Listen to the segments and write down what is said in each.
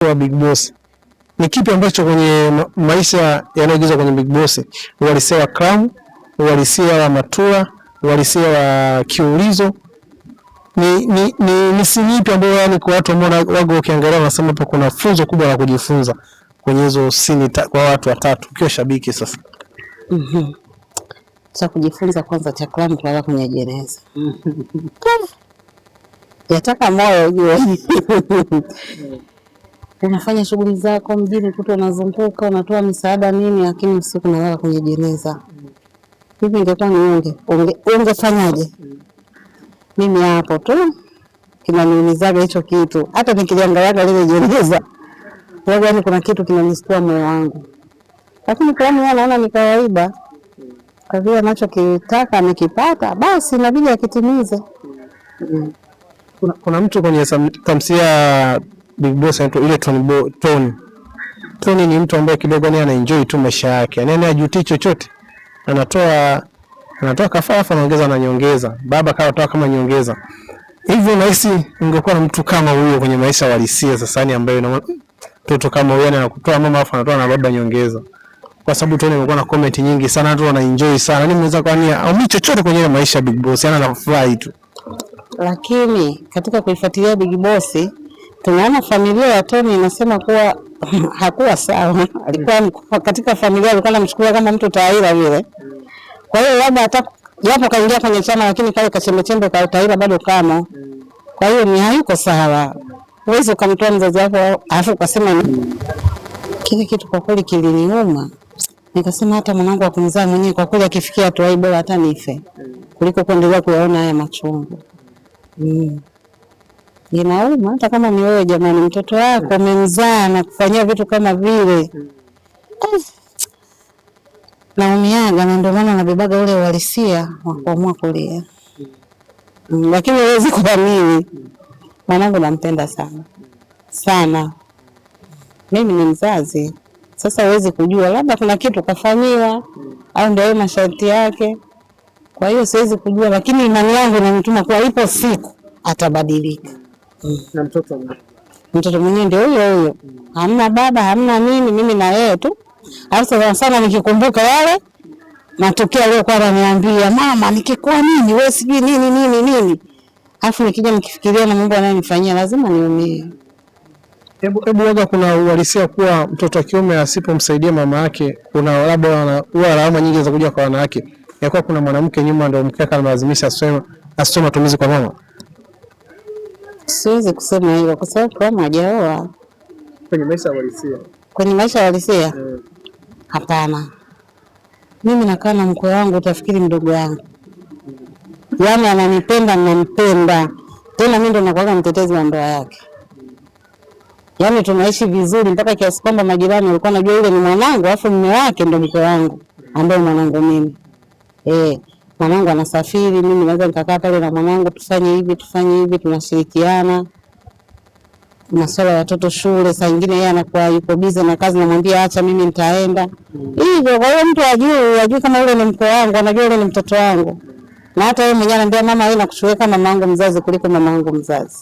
wa Big Boss. Ni kipi ambacho kwenye maisha yanayoigizwa kwenye Big Boss, uhalisia wa Crown, uhalisia wa Matua, uhalisia wa Kiulizo, ni siri ipi ambayo yani kwa watu ambao wago ukiangalia wanasema hapo kuna funzo kubwa la kujifunza kwenye hizo siri kwa watu watatu ukiwa shabiki sasa? Cha kujifunza kwanza cha Crown kulala kwenye jeneza. Yataka moyo ujue. Unafanya shughuli zako mjini kuto unazunguka unatoa misaada nini, lakini usiku unalala kwenye jeneza. Hivi ingekuwa ni ungefanyaje? Mimi hapo tu kinaniumizaga hicho kitu. Hata nikiliangalia lile jeneza, yaani kuna kitu kinanistua moyo wangu. Lakini kwa mimi naona ni kawaida. Kwa vile anachokitaka amekipata, basi inabidi akitimize. Kuna mtu kwenye tamthilia Big Boss anaitwa ile Tony ni mtu ambaye kidogo ni anaenjoy tu maisha yake. Yaani hajutii chochote. Anatoa kafara anaongeza na nyongeza. Baba kawa kama nyongeza. Hivyo nahisi ungekuwa na mtu kama huyo kwenye maisha halisia sasa, ni ambaye na mtoto kama huyo anakutoa mama afa anatoa na baba nyongeza. Kwa sababu Tony amekuwa na comment nyingi sana, watu wanaenjoy sana. Ni mweza kwa nia au chochote kwenye maisha Big Boss, yana anafurahi tu. Lakini katika kuifuatilia Big Boss tunaona familia ya Tony inasema kuwa hakuwa sawa. Alikuwa katika familia alikuwa anamchukulia kama mtu taira vile. Kwa hiyo labda hata japo kaingia kwenye chama, lakini kale kachembe kwa taira bado kama. Kwa hiyo ni hayuko sawa. Huwezi ukamtoa mzazi wako afu ukasema kile kitu kwa kweli kiliniuma. Nikasema hata mwanangu wa kumzaa mwenyewe kwa kweli akifikia hatua hii bora hata nife kuliko kuendelea kuyaona haya machungu. Inauma hata kama ni wewe jamani, mtoto wako umemzaa na kufanyia vitu kama vile. Naumiaga, na ndio maana nabebaga ule uhalisia wa kuamua kulia. Lakini huwezi kuamini. Mwanangu nampenda sana. Sana. Mimi ni mzazi. Sasa huwezi kujua labda kuna kitu kafanyiwa au ndio masharti yake. Kwa hiyo siwezi kujua, lakini imani yangu inanituma kuwa ipo siku atabadilika. Na mtoto mwenyewe ndio huyo. Hamna baba, hamna nini, mimi na yeye tu. Hasa sana nikikumbuka yale matokeo aliyokuwa ananiambia, mama nikikuwa nini wewe sijui nini. Alafu nikija nikifikiria na Mungu ananifanyia lazima niumie. Hebu waga kuna uhalisia kuwa mtoto wa kiume asipomsaidia mama yake kuna labda huwa alama nyingi za kuja kwa wanawake. Yakuwa kuna mwanamke nyuma ndio mkeka analazimisha asome matumizi kwa mama. Siwezi kusema hilo kwa sababu kama hajaoa kwenye maisha halisia. Kwenye maisha halisia? Hapana. Mimi nakaa na mkwe wangu utafikiri mdogo wangu. Yaani ananipenda nampenda. Tena mimi ndo nakuwa mtetezi wa ndoa yake. Yaani tunaishi vizuri mpaka kiasi kwamba majirani walikuwa wanajua yule ni mwanangu, afu mume wake ndo mkwe wangu ambaye mwanangu mimi. Mwanangu anasafiri, mimi naweza nikakaa pale na mwanangu tufanye hivi, tunashirikiana. Masuala ya watoto shule, saa nyingine yeye anakuwa yuko busy na kazi, namwambia acha mimi nitaenda. Hivyo kwa hiyo mtu ajue kama yule ni mkwe wangu, anajua yule ni mtoto wangu. Na hata yeye mwenyewe anambia mama wewe nakuchukua kama mamangu mzazi kuliko mamangu mzazi.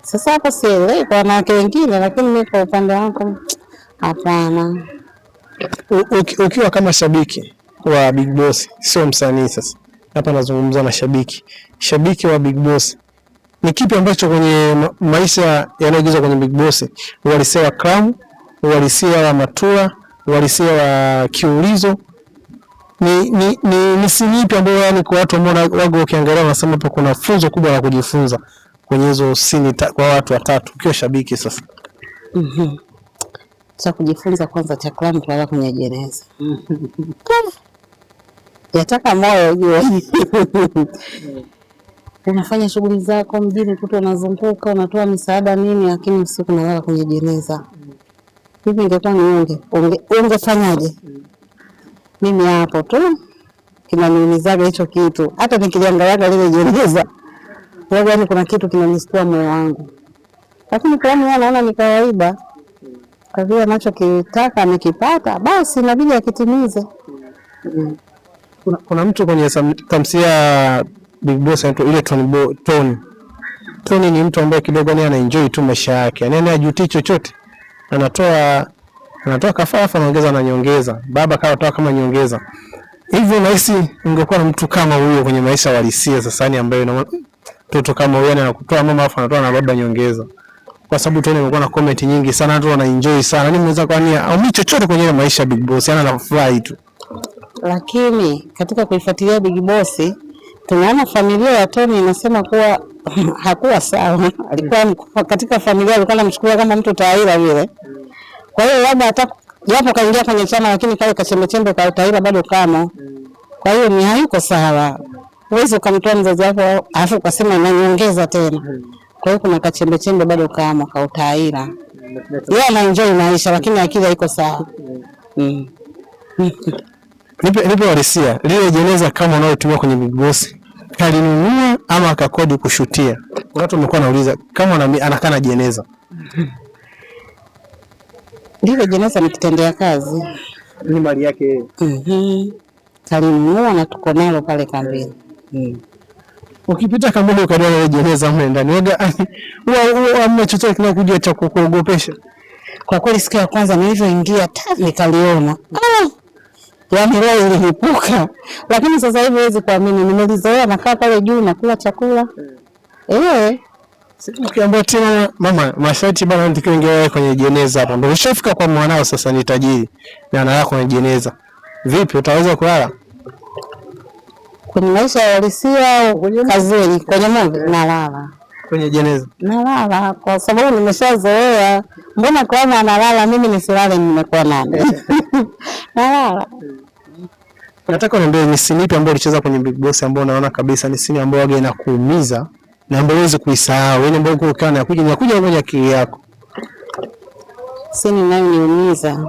Sasa hapo sielewi kwa wanawake wengine, lakini mimi kwa upande wangu hapana. Ukiwa kama shabiki wa Big Boss, sio msanii sasa. Hapa nazungumza na shabiki wa Big Boss. Ni kipi ambacho kwenye maisha yanayoigizwa kwenye Big Boss, uhalisia wa Crown, uhalisia wa Matua, uhalisia wa Kiulizo, ni siri ipi ambayo yani kwa watu ambao wago ukiangalia wanasema hapo kuna funzo kubwa la kujifunza kwenye hizo siri kwa watu watatu ukiwa shabiki sasa? Cha kujifunza kwanza cha Crown kulala kwenye jeneza. Yataka moyo ujue. Unafanya shughuli zako mjini kuto unazunguka unatoa misaada nini, lakini usiku unalala kwenye jeneza. Hivi ingekuwa ni ungefanyaje? Mimi hapo tu kinaniumizaga hicho kitu. Hata nikiliangalia lile jeneza, yaani kuna kitu kinanistua moyo wangu. Lakini kwa mimi naona ni kawaida. Kwa vile anachokitaka amekipata, basi inabidi akitimize. Kuna mtu kwenye tamthilia Big Boss anaitwa ile Tony ni mtu ambaye kidogo ni anaenjoy tu maisha yake. Yaani hajutii chochote. anatoa kafara afu anaongeza na nyongeza. Baba kawatoa kama nyongeza. Hivi unahisi ungekuwa na mtu kama huyo kwenye maisha halisia sasa, ni ambaye mtoto kama huyo anakutoa mama afu anatoa na baba nyongeza? Kwa sababu tuone imekuwa na comment nyingi sana, watu wana enjoy sana. Nini mnaweza kuania au mimi chochote kwenye maisha Big Boss, yana nafurahi tu. Lakini katika kuifuatilia Big Boss tunaona familia ya Tony inasema kuwa hakuwa sawa. Alikuwa katika familia alikuwa anamchukulia kama mtu taira vile. Kwa hiyo labda hata japo kaingia kwenye chama lakini kale kachembe kwa taira bado kama. Kwa hiyo ni hayuko sawa. Uwezo ukamtoa mzazi wako afu ukasema nanyongeza tena. Kwa hiyo kuna kachembe bado kama kwa utaira. Yeye anaenjoy maisha lakini akili haiko sawa. Nipe walisia lile jeneza kama unaotumia kwenye Big Boss kalinunua ama akakodi kushutia. Watu wamekuwa nauliza kama anakaa na jeneza. Lile jeneza ni kitendea kazi, ni mali yake. Kalinunua na tuko nalo pale kambini. Ukipita kambini ukaliona ile jeneza mle ndani waga huwa chochote kinakuja cha kukuogopesha. Kwa kweli siku ya kwanza nilivyoingia nikaliona yaani leo ilinipuka, lakini sasa hivi huwezi kuamini nimelizoea, nakaa pale juu nakula chakula. Ukiambia tena mama masharti bana ndiko ingewae kwenye jeneza hapo. Ndio ushafika kwa mwanao sasa ni tajiri na analala kwenye jeneza. Vipi utaweza kulala? Kwenye maisha ya halisia au kazini? Kwenye movie nalala. Kwenye jeneza? Nalala kwa sababu nimeshazoea. Mbona kama analala mimi nisilale nimekuwa nani? Nalala. Nataka uniambie ni scene ipi ambayo ulicheza kwenye Big Boss ambayo unaona kabisa ni scene ambayo waga inakuumiza na ambayo huwezi kuisahau, ile ambayo uko kana kuja kwenye akili yako? Scene inayoniumiza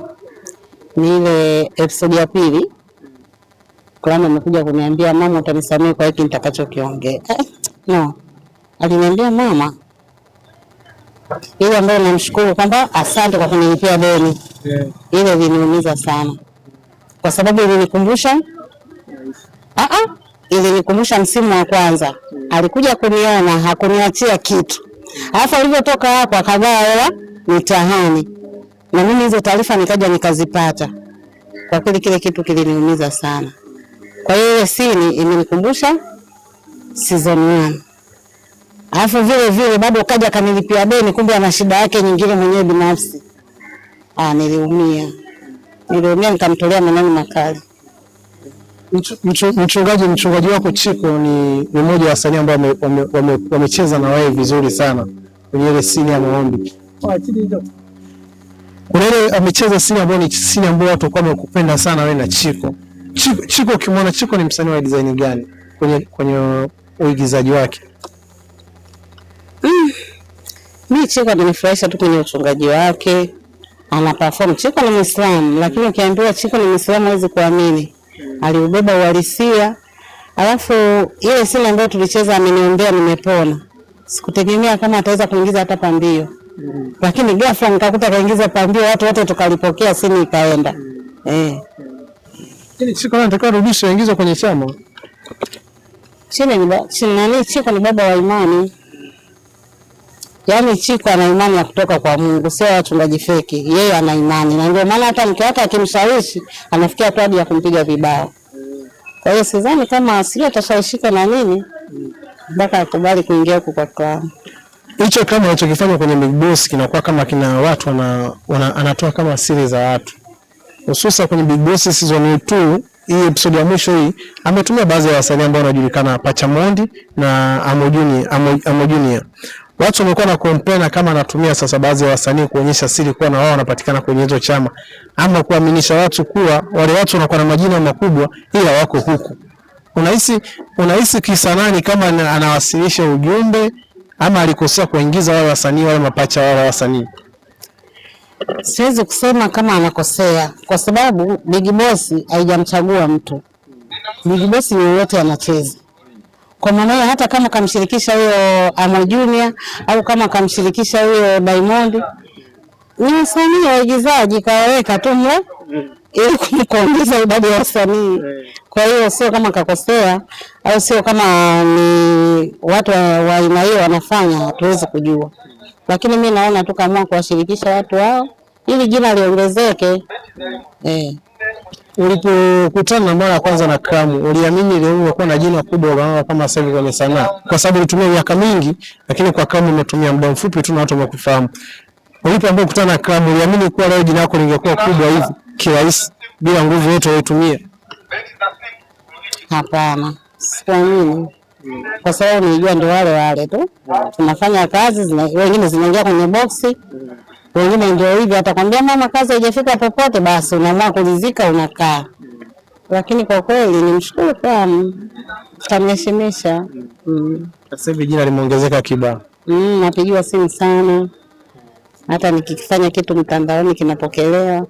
ni ile episode ya pili. Klama amekuja kuniambia mama utanisamehe kwa hiki nitakachokiongea. No. Aliniambia mama ile ambayo namshukuru kwamba asante kwa kunilipia deni. Ile iliniumiza sana. Kwa sababu ilinikumbusha ilinikumbusha msimu wa kwanza. Alikuja kuniona hakuniachia kitu. Alafu alivyotoka hapo akagawa hela mitahani. Na mimi hizo taarifa nikaja nikazipata. Kwa kweli kile kitu kiliniumiza sana. Kwa hiyo ile scene imenikumbusha season 1. Alafu vile bado kaja kanilipia deni, kumbe ana shida yake nyingine mwenyewe binafsi. Niliumia nikamtolea maneno makali. Mchungaji wako Chiko ni mmoja wa wasanii ambao wamecheza na wewe vizuri sana kwenye ile scene ya maombi. Kuna ile amecheza scene ambayo ni scene ambayo watu kwa wamekupenda sana wewe na Chiko. Chiko ukimwona Chiko ni msanii wa design gani kwenye uigizaji wake? Mimi Chiko ananifurahisha tu kwenye uchungaji wake. Ana perform. Chiko ni Muislamu, lakini ukiambiwa Chiko ni Muislamu huwezi kuamini. Aliubeba uhalisia. Alafu ile scene ambayo tulicheza ameniombea nimepona. Sikutegemea kama ataweza kuingiza hata pambio. Lakini ghafla nikakuta kaingiza pambio, watu wote tukalipokea, scene ikaenda. Chiko anataka rudisha aingize kwenye chama. Chiko ni baba wa imani. Yaani Chiko ana imani ya kutoka kwa Mungu, sio wachungaji feki. Yeye ana imani. Na ndio maana hata mke wake akimshawishi anafikia tu hadi ya kumpiga vibao. Kwa hiyo sidhani kama sio atashawishika na nini mpaka akubali kuingia huko kwa klabu. Hicho kama anachokifanya kwenye Big Boss kinakuwa kama kina watu anatoa kama siri za watu. Hususa kwenye Big Boss season 2, hii episode ya mwisho hii, ametumia baadhi ya wasanii ambao wanajulikana Pachamondi na Amo Junior. Watu wamekuwa na complain kama anatumia sasa baadhi ya wasanii kuonyesha siri kwa na wao wanapatikana kwenye hizo chama, ama kuaminisha watu kuwa wale watu wanakuwa na majina makubwa ila wako huku. Unahisi kisa nani kama anawasilisha ujumbe ama alikosea kuingiza wale wasanii wale mapacha wale wasanii? Siwezi kusema kama anakosea kwa sababu Big Boss haijamchagua mtu. Big Boss ni yote anacheza. Kwa maana hata kama kamshirikisha huyo Amo Junior au kama kamshirikisha huyo Diamond, ni wasanii waigizaji kaweka tu mle ili kuongeza idadi ya wasanii. Kwa hiyo sio kama kakosea au sio kama ni watu wa aina hiyo wanafanya, hatuwezi kujua. Lakini mimi naona tu kama kuwashirikisha watu wao ili jina liongezeke. Ulipokutana na mara ya kwanza na Kramu, uliamini leo ungekuwa na jina kubwa kama sasa hivi kwenye sanaa? Kwa sababu ulitumia miaka mingi, lakini kwa Kramu umetumia muda mfupi tu na watu wamekufahamu. Ulipoamua kukutana na Kramu, uliamini kuwa leo jina lako lingekuwa kubwa hivi kirahisi bila nguvu yote uliyotumia? Hapana, sikuamini. Kwa sababu nilijua ndio wale tu. Tunafanya kazi, wengine zinaingia kwenye boksi. Wengine ndio hivi, atakwambia mama kazi haijafika popote, basi unaamua kulizika unakaa. Lakini kwa kweli nimshukuru sana, kamheshimisha. Sasa hivi jina limeongezeka kibao. Napigiwa simu sana, hata nikifanya kitu mtandaoni kinapokelewa.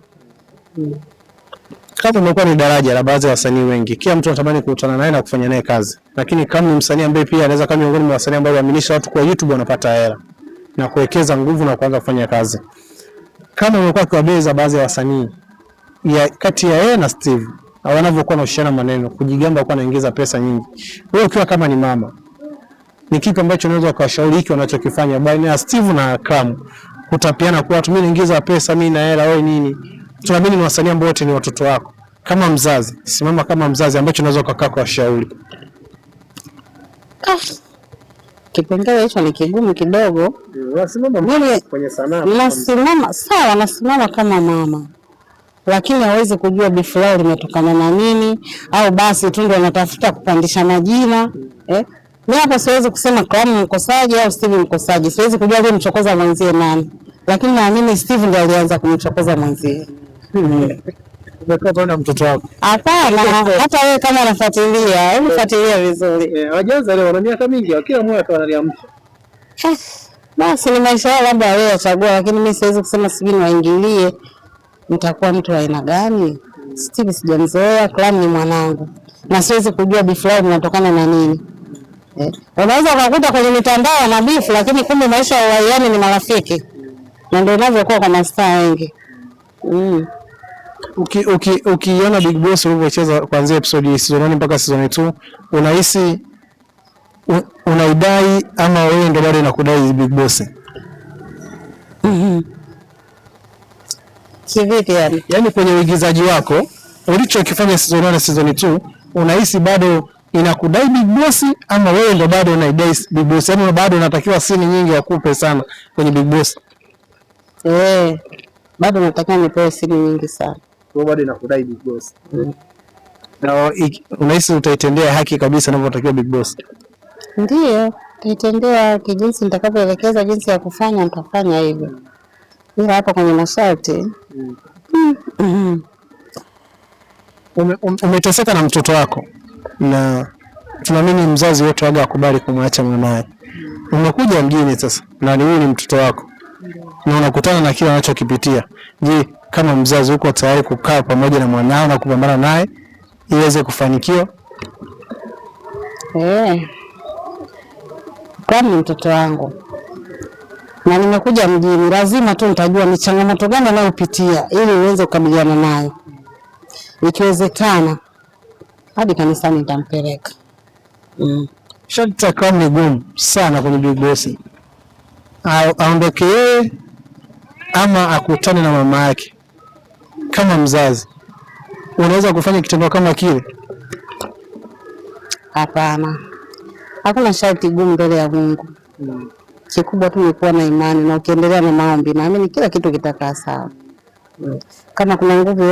Kama umekuwa ni daraja la baadhi ya wasanii wengi, kila mtu anatamani kukutana naye na kufanya naye kazi, lakini kama ni msanii ambaye pia anaweza kama miongoni mwa wasanii ambao waaminisha watu kwa YouTube wanapata hela na kuwekeza nguvu na kuanza kufanya kazi. Kama umekuwa kiwabeza baadhi ya wasanii kati ya yeye na Steve wanavyokuwa na ushirikiano maneno, kujigamba kwa anaingiza pesa nyingi, wewe ukiwa kama ni mama, ni kipi ambacho unaweza kuwashauri hiki wanachokifanya baina ya Steve na Kramu? Kutapiana kwa watu, mimi naingiza pesa, mimi na hela, wewe nini? Tunaamini ni wasanii ambao wote ni watoto wako. Kama mzazi, simama kama mzazi, ambacho unaweza kukaa kwa shauri. Kipengele hicho ni kigumu kidogo. Wasimama kwenye sanaa. Nasimama kama mama. Lakini hawezi kujua bifu lao limetokana na nini, au basi tu ndio anatafuta kupandisha majina. Mimi hapa siwezi kusema Kramu mkosaji au Steve mkosaji. Siwezi kujua yule mchokoza mwenzie nani. Lakini naamini Steve ndiye alianza kumchokoza mwenzie. Umekuwa na mtoto wako? Hapana, hata wewe kama unafuatilia, hebu fuatilia vizuri. Hawajaanza leo, wana miaka mingi, kila mmoja akawa analiamsha. Basi ni maisha yao, labda wewe achagua, lakini mimi siwezi kusema sijui niwaingilie. Nitakuwa mtu wa aina gani? Steve sijamzoea, Kramu ni mwanangu. Na siwezi kujua bifu lao linatokana na nini. Unaweza ukakuta kwenye mitandao na bifu, lakini kumbe maisha ya waiani ni marafiki. Na ndio inavyokuwa kwa mastaa wengi. Ukiona Big Boss ulivyocheza kuanzia episode ya season 1 mpaka season 2, unahisi unaidai ama wewe ndio bado unakudai Big Boss? Kivipi yani? Yaani kwenye uigizaji wako ulichokifanya season 1 na season 2, unahisi bado inakudai Big Boss ama wewe ndio bado unaidai Big Boss? Yaani bado unatakiwa scene nyingi wakupe sana kwenye Big Boss? Bado natakiwa nipewe scene nyingi sana. Kwa bado inakudai Big Boss. Na unahisi utaitendea haki kabisa ninavyotakiwa Big Boss? Ndio, nitaitendea kijinsi nitakavyoelekeza jinsi ya kufanya, nitafanya hivyo. Ila hapo kwenye masharti. Umeteseka na mtoto wako na tunaamini mzazi wote waga akubali kumwacha mwanae. Umekuja mjini sasa na ni mtoto wako na unakutana na kile anachokipitia. Je, kama mzazi uko tayari kukaa pamoja na mwanao na kupambana naye iweze kufanikiwa? Kramu ni mtoto wangu na nimekuja mjini, lazima tu nitajua ni changamoto gani anayopitia ili uweze kukabiliana nayo. Ikiwezekana hadi kanisani nitampeleka. Sharti Kramu ni gumu sana kwenye Big Boss. Aondoke yeye ama akutane na mama yake. Kama mzazi unaweza kufanya kitendo kama kile? Hapana. Hakuna sharti gumu mbele ya Mungu. Kikubwa tu ni kuwa na imani na ukiendelea na maombi, naamini kila kitu kitakaa sawa. Kama kuna nguvu